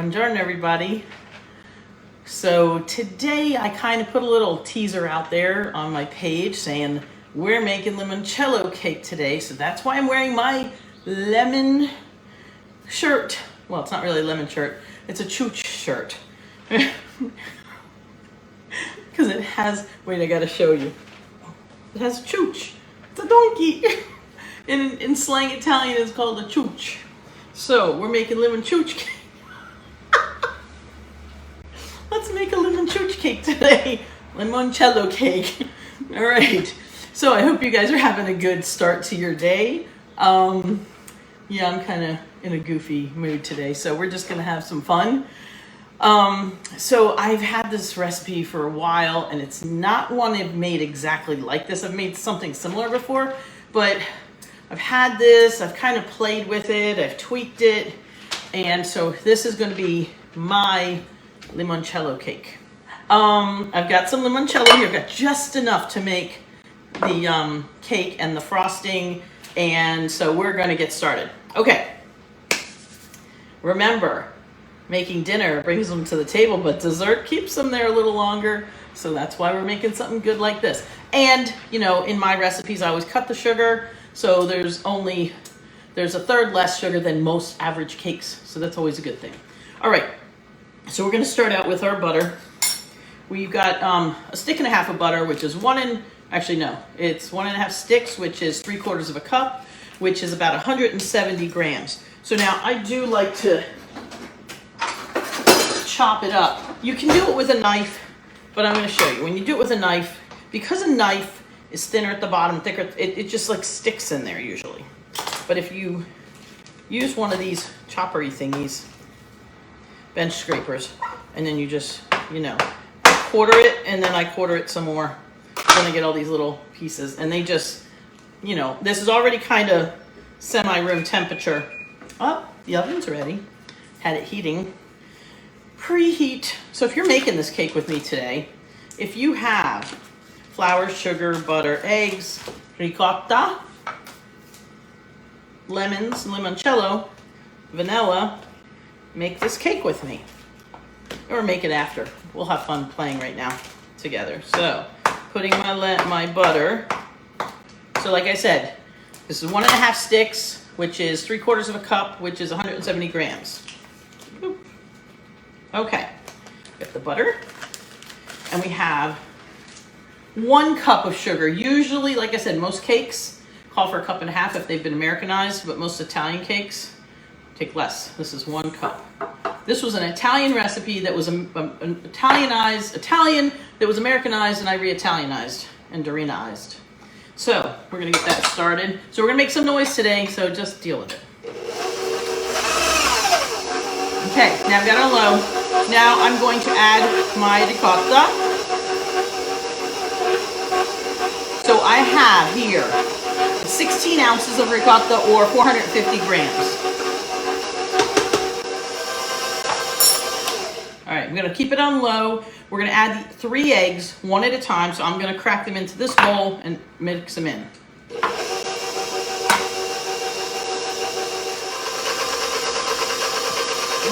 Buongiorno, everybody. So today I kind of put a little teaser out there on my page saying we're making limoncello cake today. So that's why I'm wearing my lemon shirt. Well, it's not really a lemon shirt. It's a chooch shirt. Because it has, wait, I gotta show you. It has chooch. It's a donkey. In slang Italian, it's called a chooch. So we're making lemon chooch cake. Let's make a lemon chooch cake today. Limoncello cake. All right. So I hope you guys are having a good start to your day. Yeah, I'm kind of in a goofy mood today, so we're just gonna have some fun. So I've had this recipe for a while, and it's not one I've made exactly like this. I've made something similar before, but I've had this, I've kind of played with it, I've tweaked it, and so this is gonna be my limoncello cake. I've got some limoncello here. I've got just enough to make the cake and the frosting, and so we're gonna get started. Okay, remember, making dinner brings them to the table, but dessert keeps them there a little longer, so that's why we're making something good like this. And, you know, in my recipes, I always cut the sugar, so there's a third less sugar than most average cakes, so that's always a good thing. All right, so we're gonna start out with our butter. We've got a stick and a half of butter, which is it's 1.5 sticks, which is 3/4 of a cup, which is about 170 grams. So now I do like to chop it up. You can do it with a knife, but I'm gonna show you. When you do it with a knife, because a knife is thinner at the bottom, thicker, it just like sticks in there usually. But if you use one of these choppery thingies, bench scrapers, and then you just, you know, quarter it, and then I quarter it some more. Then I get all these little pieces, and they just, you know, this is already kind of semi-room temperature. Oh, the oven's ready. Had it heating. Preheat. So if you're making this cake with me today, if you have flour, sugar, butter, eggs, ricotta, lemons, limoncello, vanilla, make this cake with me. Or make it after. We'll have fun playing right now together. So, putting my butter. So like I said, this is 1.5 sticks, which is 3/4 of a cup, which is 170 grams. Okay, get the butter. And we have 1 cup of sugar. Usually, like I said, most cakes call for 1.5 cups if they've been Americanized, but most Italian cakes take less. This is 1 cup. This was an Italian recipe that was Italian that was Americanized, and I re-Italianized and Dorinaized. So we're gonna get that started. So we're gonna make some noise today, so just deal with it. Okay, now I've got it on low. Now I'm going to add my ricotta. So I have here 16 ounces of ricotta, or 450 grams. All right, I'm gonna keep it on low. We're gonna add the 3 eggs, 1 at a time. So I'm gonna crack them into this bowl and mix them in.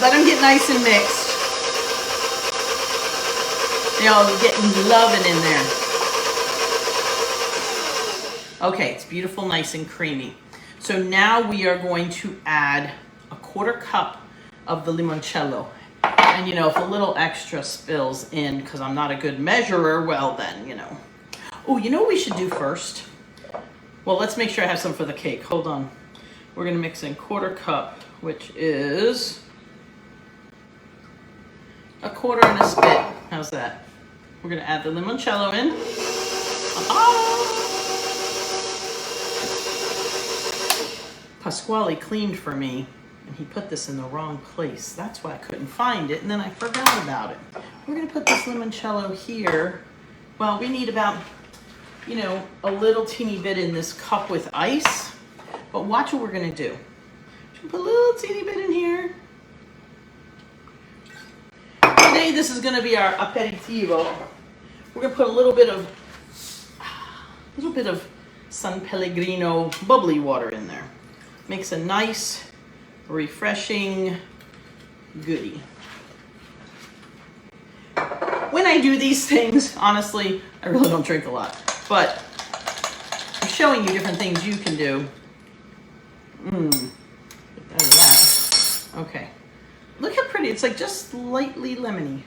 Let them get nice and mixed. They'll get loving in there. Okay, it's beautiful, nice and creamy. So now we are going to add 1/4 cup of the limoncello. And you know, if a little extra spills in, because I'm not a good measurer, well then, you know. Oh, you know what we should do first? Well, let's make sure I have some for the cake. Hold on. We're gonna mix in 1/4 cup, which is 1/4 and a spit. How's that? We're gonna add the limoncello in. Pasquale cleaned for me, and he put this in the wrong place. That's why I couldn't find it, and then I forgot about it. We're gonna put this limoncello here. Well, we need about, you know, a little teeny bit in this cup with ice, but watch what we're gonna do. Put a little teeny bit in here. Today, this is gonna be our aperitivo. We're gonna put a little bit of San Pellegrino bubbly water in there. Makes a nice, refreshing goodie. when I do these things, honestly, I really don't drink a lot, but I'm showing you different things you can do. Get out of that. Okay. Look how pretty. It's like just slightly lemony.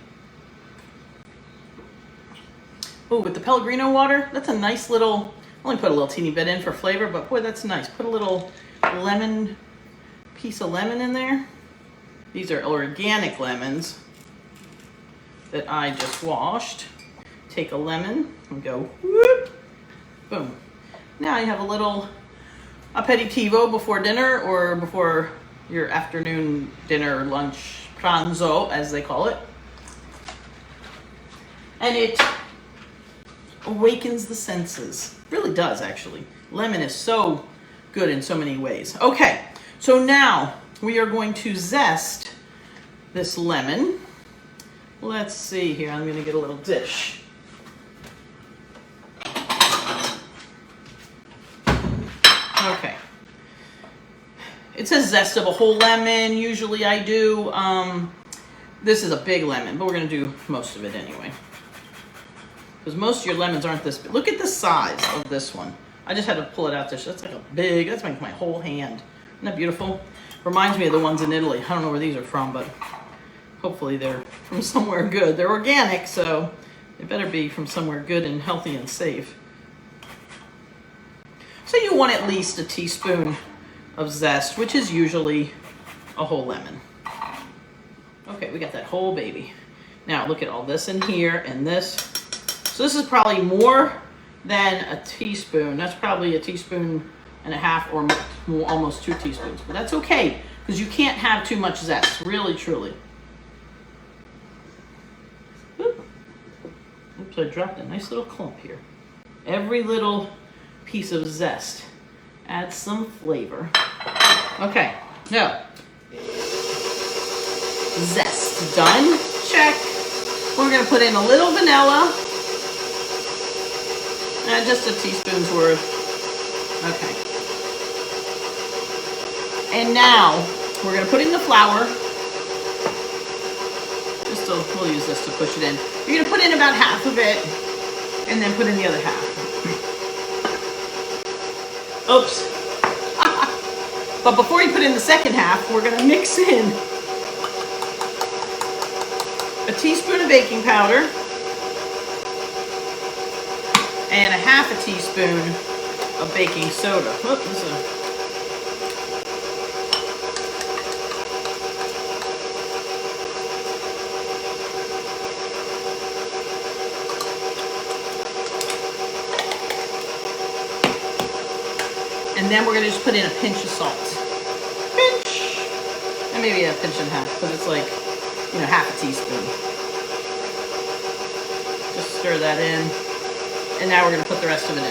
Oh, with the Pellegrino water, that's a nice little, I only put a little teeny bit in for flavor, but boy, that's nice. Put a little lemon, piece of lemon in there. These are organic lemons that I just washed. Take a lemon and go whoop, boom. Now you have a little aperitivo before dinner or before your afternoon dinner, lunch, pranzo, as they call it. And it awakens the senses. It really does, actually. Lemon is so good in so many ways. Okay, so now we are going to zest this lemon. Let's see here. I'm going to get a little dish. Okay. It says zest of a whole lemon. Usually I do. This is a big lemon, but we're going to do most of it anyway. Because most of your lemons aren't this big. Look at the size of this one. I just had to pull it out there. That's like a big, that's like my whole hand. Isn't that beautiful? Reminds me of the ones in Italy. I don't know where these are from, but hopefully they're from somewhere good. They're organic, so they better be from somewhere good and healthy and safe. So you want at least a teaspoon of zest, which is usually a whole lemon. Okay, we got that whole baby. Now look at all this in here and this. So this is probably more than a teaspoon. That's probably a teaspoon and a half or more, almost 2 teaspoons. But that's okay, because you can't have too much zest, really, truly. Oops, I dropped a nice little clump here. Every little piece of zest adds some flavor. Okay, now, zest done, check. We're gonna put in a little vanilla, and just a teaspoon's worth. Okay. And now, we're gonna put in the flour. We'll use this to push it in. You're gonna put in about half of it, and then put in the other half. Oops. But before you put in the second half, we're gonna mix in a teaspoon of baking powder and a half a teaspoon of baking soda. Oops, and then we're going to just put in a pinch of salt. Pinch! And maybe a pinch and a half, because it's like, you know, half a teaspoon. Just stir that in. And now we're going to put the rest of it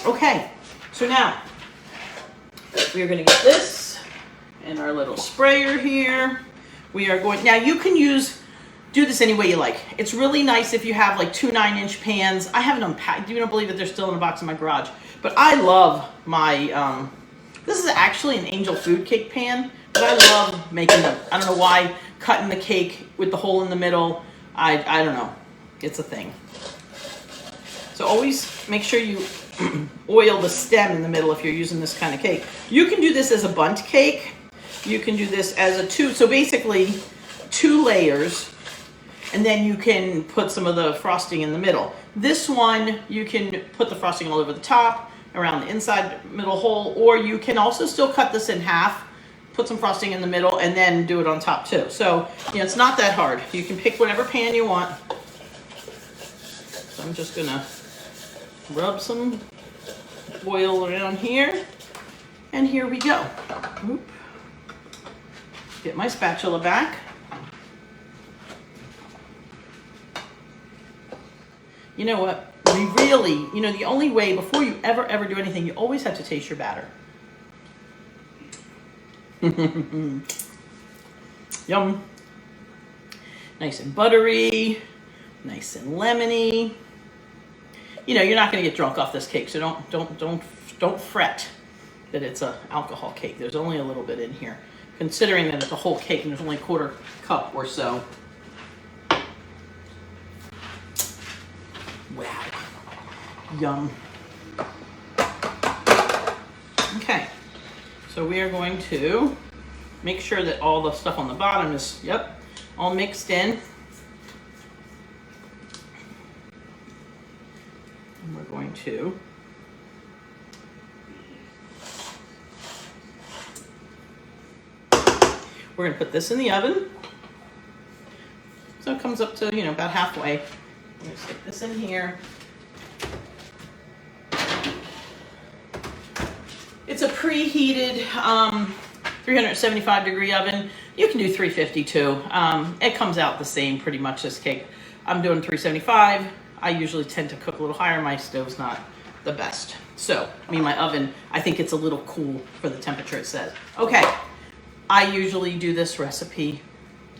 in. Okay, so now we are going to get this in our little sprayer here. We are going, now you can do this any way you like. It's really nice if you have like 2 9-inch pans. I haven't unpacked, you don't believe that they're still in a box in my garage. But I love my, this is actually an angel food cake pan, but I love making them. I don't know why, cutting the cake with the hole in the middle, I don't know, it's a thing. So always make sure you oil the stem in the middle if you're using this kind of cake. You can do this as a bundt cake. You can do this as a so basically 2 layers. And then you can put some of the frosting in the middle. This one, you can put the frosting all over the top, around the inside middle hole, or you can also still cut this in half, put some frosting in the middle, and then do it on top too. So, you know, it's not that hard. You can pick whatever pan you want. So I'm just gonna rub some oil around here, and here we go. Oop. Get my spatula back. You know what, we really, you know, the only way, before you ever do anything, you always have to taste your batter. Yum. Nice and buttery, nice and lemony. You know, you're not gonna get drunk off this cake, so don't fret that it's an alcohol cake. There's only a little bit in here. considering that it's a whole cake and there's only a quarter cup or so. Wow. Yum. Okay, so we are going to make sure that all the stuff on the bottom is, yep, all mixed in. And we're going to put this in the oven. So it comes up to, about halfway. I'm gonna stick this in here. It's a preheated 375 degree oven. You can do 350 too. It comes out the same pretty much, this cake. I'm doing 375. I usually tend to cook a little higher. My stove's not the best. So, my oven, I think it's a little cool for the temperature it says. Okay, I usually do this recipe.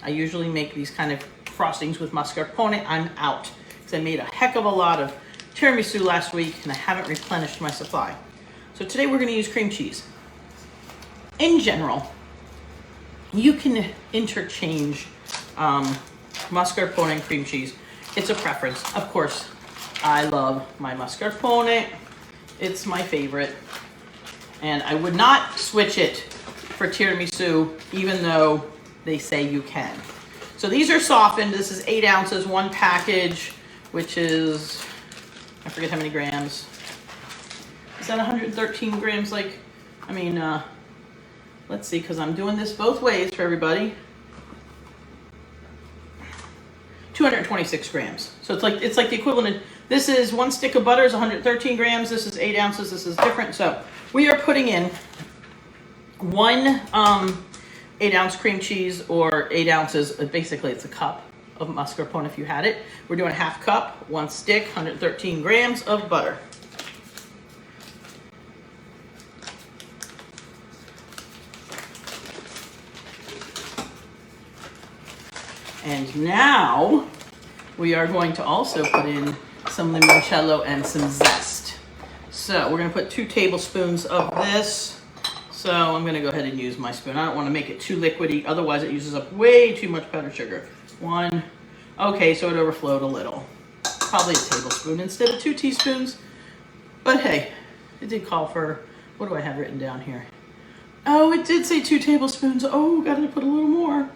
I usually make these kind of frostings with mascarpone. I'm out because I made a heck of a lot of tiramisu last week and I haven't replenished my supply. So today we're going to use cream cheese. In general, you can interchange mascarpone and cream cheese. It's a preference. Of course, I love my mascarpone. It's my favorite. And I would not switch it for tiramisu, even though they say you can. So these are softened. This is 8 ounces, one package, which is, I forget how many grams. Is that 113 grams? Let's see, because I'm doing this both ways for everybody. 226 grams. So it's like the equivalent of, this is 1 stick of butter is 113 grams. This is 8 ounces. This is different. So we are putting in 1 8-ounce cream cheese, or 8 ounces. Basically, it's a cup of mascarpone if you had it. We're doing a half cup, 1 stick, 113 grams of butter. And now we are going to also put in some limoncello and some zest. So we're going to put 2 tablespoons of this. So I'm going to go ahead and use my spoon. I don't want to make it too liquidy, otherwise it uses up way too much powdered sugar. 1. Okay, so it overflowed a little. Probably a tablespoon instead of 2 teaspoons. But hey, it did call for, what do I have written down here? Oh, it did say 2 tablespoons. Oh, got to put a little more.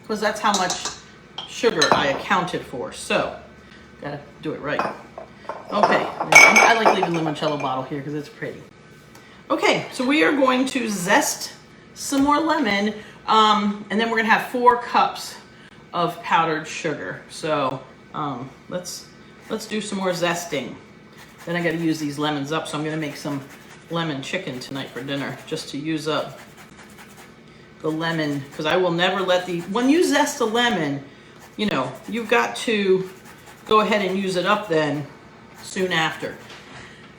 Because that's how much sugar I accounted for. So, gotta do it right. Okay, I like leaving limoncello bottle here because it's pretty. Okay, so we are going to zest some more lemon, and then we're gonna have 4 cups of powdered sugar. So let's do some more zesting. Then I gotta use these lemons up, so I'm gonna make some lemon chicken tonight for dinner, just to use up the lemon, because I will never let when you zest a lemon, you've got to go ahead and use it up then soon after.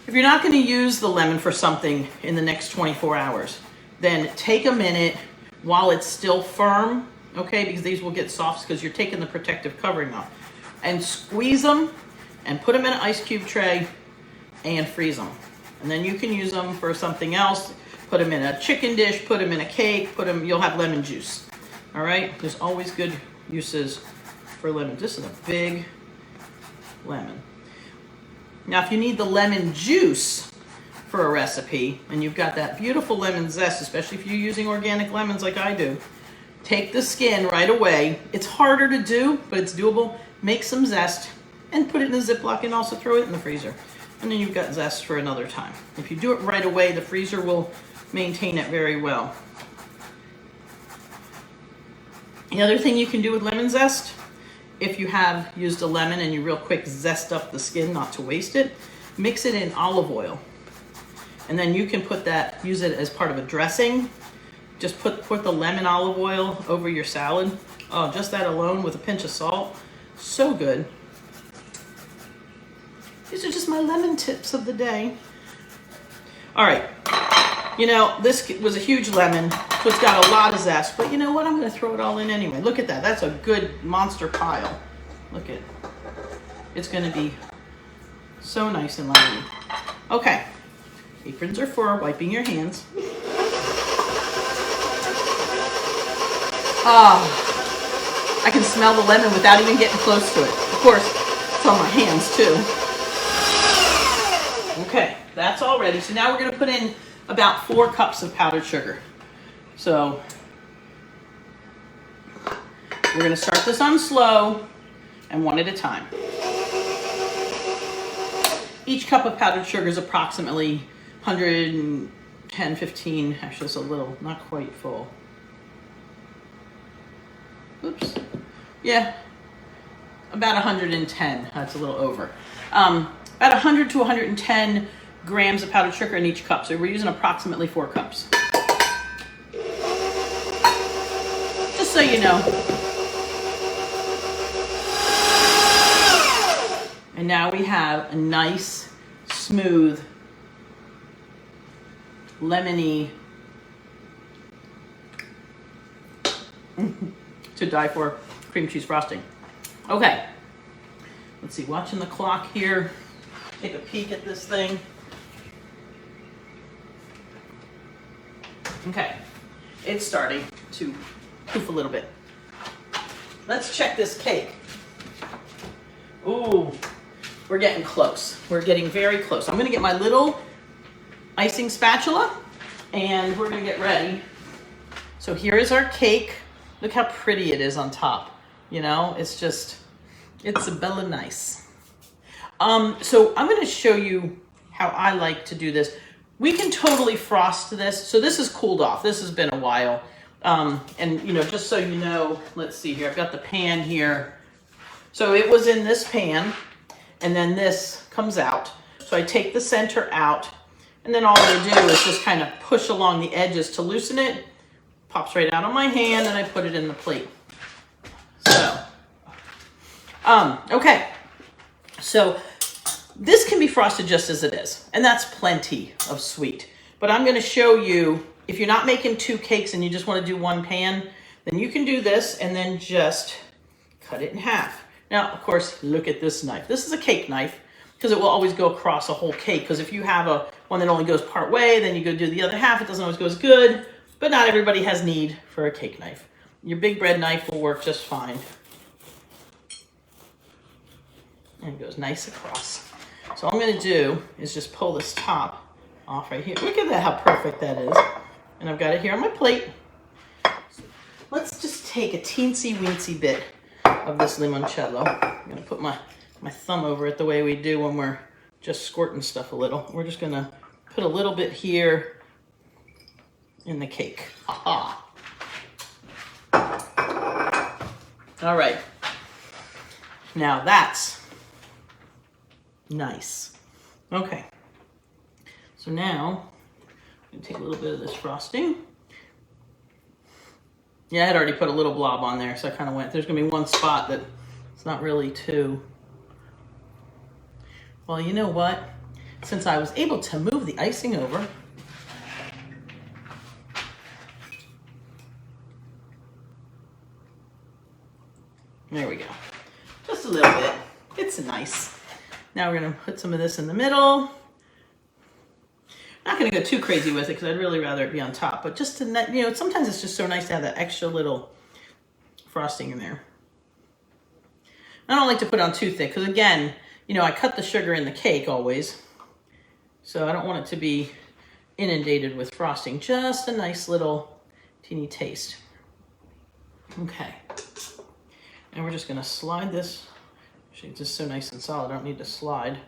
If you're not going to use the lemon for something in the next 24 hours, then take a minute while it's still firm, okay, because these will get soft because you're taking the protective covering off, and squeeze them and put them in an ice cube tray and freeze them. And then you can use them for something else. Put them in a chicken dish, put them in a cake, you'll have lemon juice. All right, there's always good uses for lemon. This is a big lemon. Now, if you need the lemon juice for a recipe, and you've got that beautiful lemon zest, especially if you're using organic lemons like I do, take the skin right away. It's harder to do, but it's doable. Make some zest and put it in a Ziploc and also throw it in the freezer. And then you've got zest for another time. If you do it right away, the freezer will maintain it very well. The other thing you can do with lemon zest, if you have used a lemon and you real quick zest up the skin, not to waste it, mix it in olive oil. And then you can use it as part of a dressing. Just put the lemon olive oil over your salad. Oh, just that alone with a pinch of salt. So good. These are just my lemon tips of the day. All right. This was a huge lemon, so it's got a lot of zest, but you know what? I'm going to throw it all in anyway. Look at that. That's a good monster pile. Look at it. It's going to be so nice and lemony. Okay. Aprons are for wiping your hands. I can smell the lemon without even getting close to it. Of course, it's on my hands too. Okay, that's all ready. So now we're going to put in about 4 cups of powdered sugar. So we're going to start this on slow and one at a time. Each cup of powdered sugar is approximately 110, 15, actually it's a little, not quite full. Oops. Yeah, about 110, that's a little over. About 100 to 110 grams of powdered sugar in each cup, so we're using approximately 4 cups. Just so you know. And now we have a nice, smooth, lemony, to die for cream cheese frosting. Okay, let's see, watching the clock here, take a peek at this thing. Okay, it's starting to poof a little bit. Let's check this cake. Ooh, we're getting close. We're getting very close. I'm gonna get my little icing spatula and we're gonna get ready. So here is our cake. Look how pretty it is on top. You know, it's a bella nice. So I'm gonna show you how I like to do this. We can totally frost this. So this is cooled off. This has been a while. And you know, just so you know, let's see here. I've got the pan here. So it was in this pan and then this comes out. So I take the center out and then all I do is just kind of push along the edges to loosen it. Pops right out on my hand and I put it in the plate. So, okay. So this can be frosted just as it is, and that's plenty of sweet. But I'm gonna show you, if you're not making 2 cakes and you just wanna do 1 pan, then you can do this and then just cut it in half. Now, of course, look at this knife. This is a cake knife because it will always go across a whole cake. Because if you have one that only goes part way, then you go do the other half, it doesn't always go as good. But not everybody has need for a cake knife. Your big bread knife will work just fine. And it goes nice across. So all I'm gonna do is just pull this top off right here. Look at that, how perfect that is. And I've got it here on my plate. So let's just take a teensy weensy bit of this limoncello. I'm gonna put my thumb over it the way we do when we're just squirting stuff a little. We're just gonna put a little bit here in the cake. Aha. All right. Now that's nice. Okay. So now I'm gonna take a little bit of this frosting. Yeah, I had already put a little blob on there, so I kind of went, there's gonna be one spot that it's not really too. Well, you know what? Since I was able to move the icing over, there we go. Just a little bit. It's nice. Now we're gonna put some of this in the middle. Not gonna go too crazy with it because I'd really rather it be on top, but just to, you know, sometimes it's just so nice to have that extra little frosting in there. I don't like to put on too thick because again, you know, I cut the sugar in the cake always. So I don't want it to be inundated with frosting. Just a nice little teeny taste. Okay. And we're just gonna slide this. Actually, it's just so nice and solid, I don't need to slide.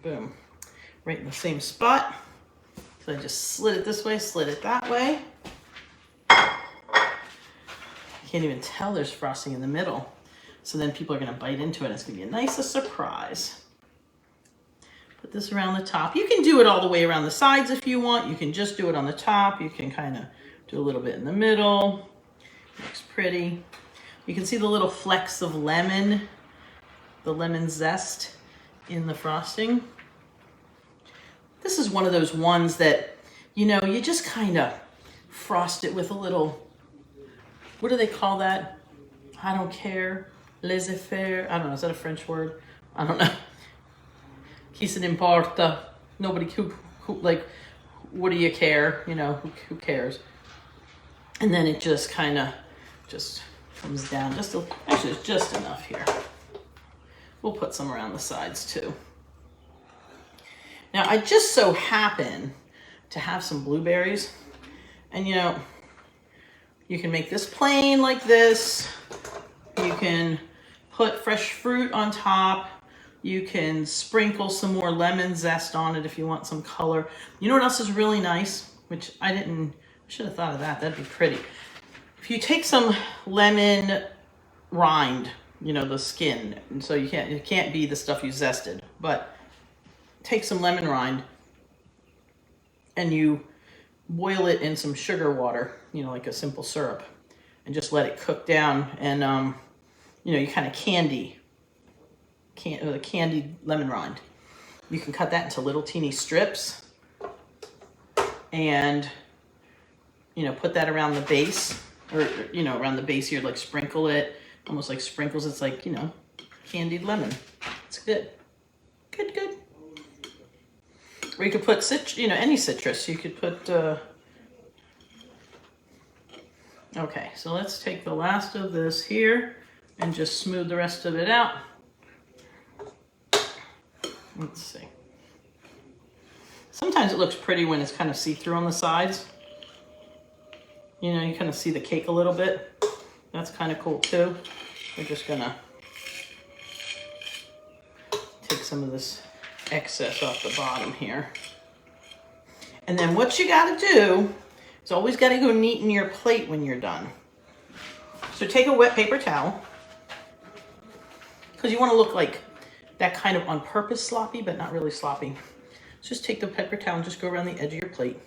Boom. Right in the same spot. So I just slid it this way, slid it that way. You can't even tell there's frosting in the middle. So then people are gonna bite into it. It's gonna be a nice surprise. Put this around the top. You can do it all the way around the sides if you want. You can just do it on the top. You can kind of do a little bit in the middle. Looks pretty. You can see the little flecks of lemon, the lemon zest in the frosting. This is one of those ones that, you know, you just kind of frost it with a little, what do they call that? I don't care. Laissez-faire. I don't know. Is that a French word? I don't know. Qui se n'importa. Nobody who like, what do you care? You know, who cares? And then it just kind of just comes down actually it's just enough here. We'll put some around the sides too. Now I just so happen to have some blueberries, and you know, you can make this plain like this. You can put fresh fruit on top. You can sprinkle some more lemon zest on it if you want some color. You know what else is really nice, which I should have thought of that. That'd be pretty. If you take some lemon rind, you know, the skin, and so it can't be the stuff you zested, but take some lemon rind and you boil it in some sugar water, you know, like a simple syrup, and just let it cook down, and you know, you kind of candied lemon rind. You can cut that into little teeny strips and, you know, put that around the base, or, you know, around the base here, like sprinkle it, almost like sprinkles. It's like, you know, candied lemon. It's good. Good, good. Or you could put, you know, any citrus. You could put, okay, so let's take the last of this here and just smooth the rest of it out. Let's see. Sometimes it looks pretty when it's kind of see-through on the sides. You know, you kind of see the cake a little bit. That's kind of cool too. We're just gonna take some of this excess off the bottom here. And then what you gotta do is always gotta go neaten your plate when you're done. So take a wet paper towel, because you wanna look like that kind of on purpose sloppy, but not really sloppy. So just take the paper towel and just go around the edge of your plate.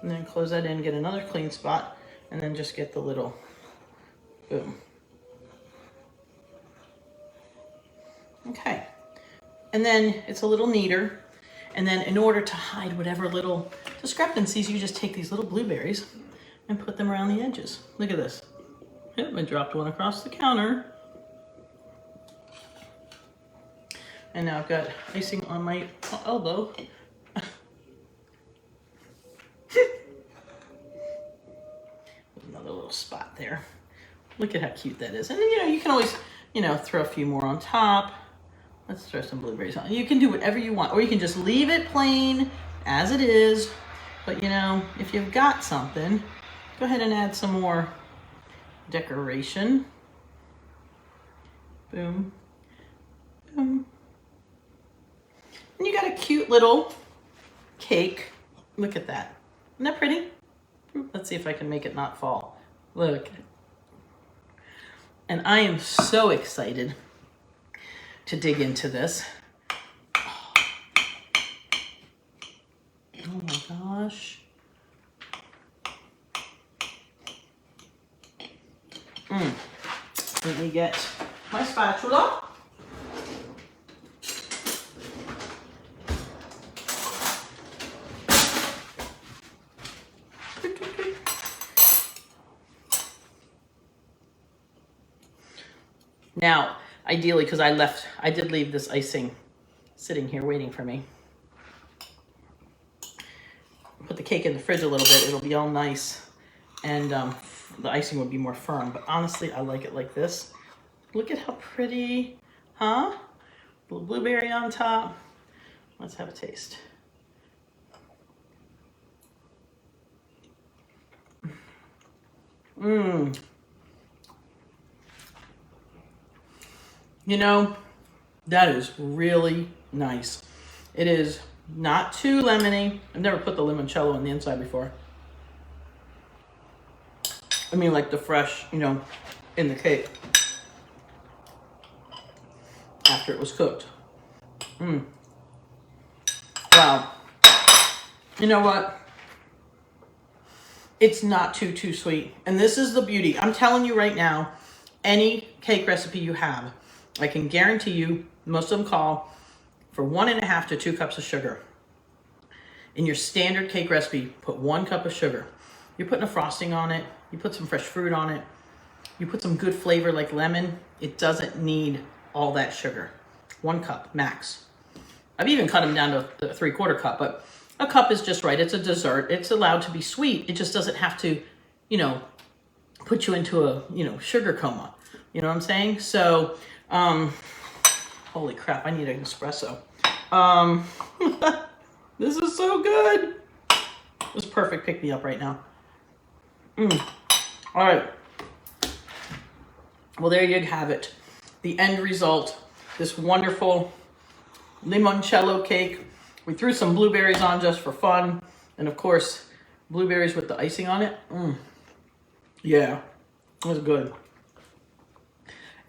And then close that in, get another clean spot, and then just get the little, boom. Okay, and then it's a little neater. And then in order to hide whatever little discrepancies, you just take these little blueberries and put them around the edges. Look at this. Yep, I dropped one across the counter. And now I've got icing on my elbow. Another little spot there. Look at how cute that is. And then, you know, you can always, you know, throw a few more on top. Let's throw some blueberries on. You can do whatever you want, or you can just leave it plain as it is. But, you know, if you've got something, go ahead and add some more decoration. Boom. Boom. And you got a cute little cake. Look at that. Isn't that pretty? Let's see if I can make it not fall. Look. And I am so excited to dig into this. Oh my gosh. Let me get my spatula. Now, ideally, because I did leave this icing sitting here waiting for me. Put the cake in the fridge a little bit, it'll be all nice, and the icing will be more firm. But honestly, I like it like this. Look at how pretty, huh? Little blueberry on top. Let's have a taste. Mmm. You know, that is really nice. It is not too lemony. I've never put the limoncello on the inside before. I mean, like the fresh, you know, in the cake after it was cooked. Wow. You know what? It's not too sweet. And this is the beauty. I'm telling you right now, any cake recipe you have, I can guarantee you, most of them call for 1.5 to 2 cups of sugar. In your standard cake recipe, put 1 cup of sugar. You're putting a frosting on it. You put some fresh fruit on it. You put some good flavor like lemon. It doesn't need all that sugar. 1 cup max. I've even cut them down to the 3/4 cup, but a cup is just right. It's a dessert. It's allowed to be sweet. It just doesn't have to, you know, put you into a, you know, sugar coma. You know what I'm saying? So, holy crap, I need an espresso. This is so good. This is perfect pick me up right now. All right. Well, there you have it. The end result, this wonderful limoncello cake. We threw some blueberries on just for fun. And of course, blueberries with the icing on it. Yeah, it was good.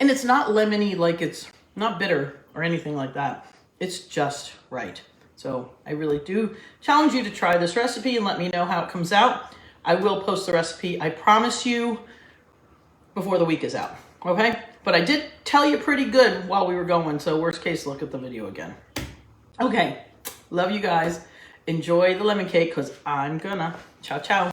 And it's not lemony, like it's not bitter or anything like that. It's just right. So I really do challenge you to try this recipe and let me know how it comes out. I will post the recipe, I promise you, before the week is out, okay? But I did tell you pretty good while we were going, so worst case, look at the video again. Okay, love you guys. Enjoy the lemon cake, because I'm gonna. Ciao, ciao.